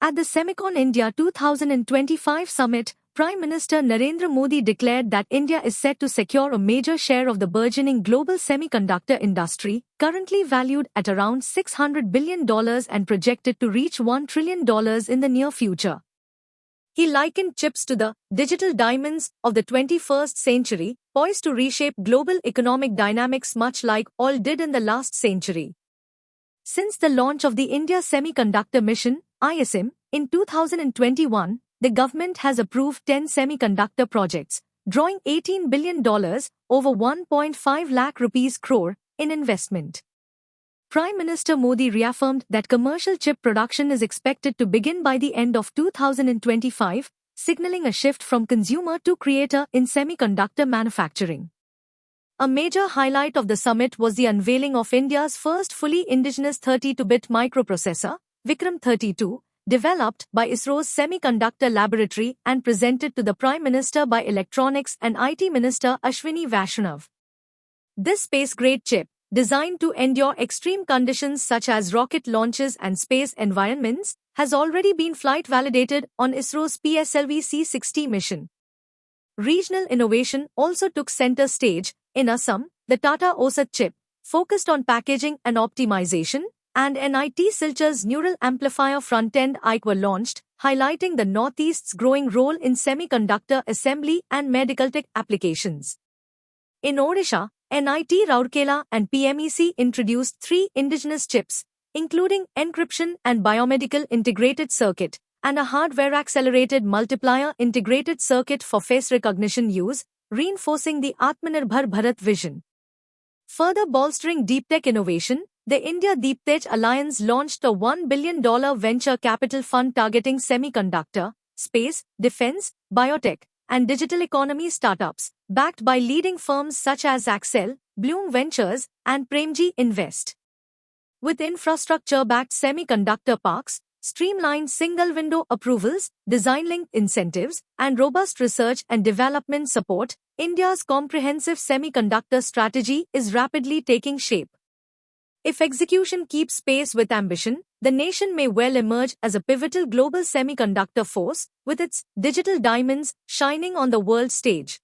At the Semicon India 2025 summit, Prime Minister Narendra Modi declared that India is set to secure a major share of the burgeoning global semiconductor industry, currently valued at around $600 billion and projected to reach $1 trillion in the near future. He likened chips to the digital diamonds of the 21st century, poised to reshape global economic dynamics much like oil did in the last century. Since the launch of the India Semiconductor Mission, ISM, in 2021, the government has approved 10 semiconductor projects, drawing $18 billion, over 1.5 lakh rupees crore, in investment. Prime Minister Modi reaffirmed that commercial chip production is expected to begin by the end of 2025, signaling a shift from consumer to creator in semiconductor manufacturing. A major highlight of the summit was the unveiling of India's first fully indigenous 32-bit microprocessor, Vikram 32, developed by ISRO's Semiconductor Laboratory and presented to the Prime Minister by Electronics and IT Minister Ashwini Vaishnav. This space-grade chip, designed to endure extreme conditions such as rocket launches and space environments, has already been flight-validated on ISRO's PSLV C-60 mission. Regional innovation also took center stage. In Assam, the Tata OSAT chip, focused on packaging and optimization, and NIT Silchur's Neural Amplifier front-end IC were launched, highlighting the Northeast's growing role in semiconductor assembly and medical tech applications. In Odisha, NIT Rourkela and PMEC introduced 3 indigenous chips, including encryption and biomedical integrated circuit, and a hardware-accelerated multiplier integrated circuit for face recognition use, reinforcing the Atmanirbhar Bharat vision. Further bolstering deep tech innovation, the India Deep Tech Alliance launched a $1 billion venture capital fund targeting semiconductor, space, defense, biotech, and digital economy startups, backed by leading firms such as Accel, Bloom Ventures, and Premji Invest. With infrastructure-backed semiconductor parks, streamlined single-window approvals, design-linked incentives, and robust research and development support, India's comprehensive semiconductor strategy is rapidly taking shape. If execution keeps pace with ambition, the nation may well emerge as a pivotal global semiconductor force, with its digital diamonds shining on the world stage.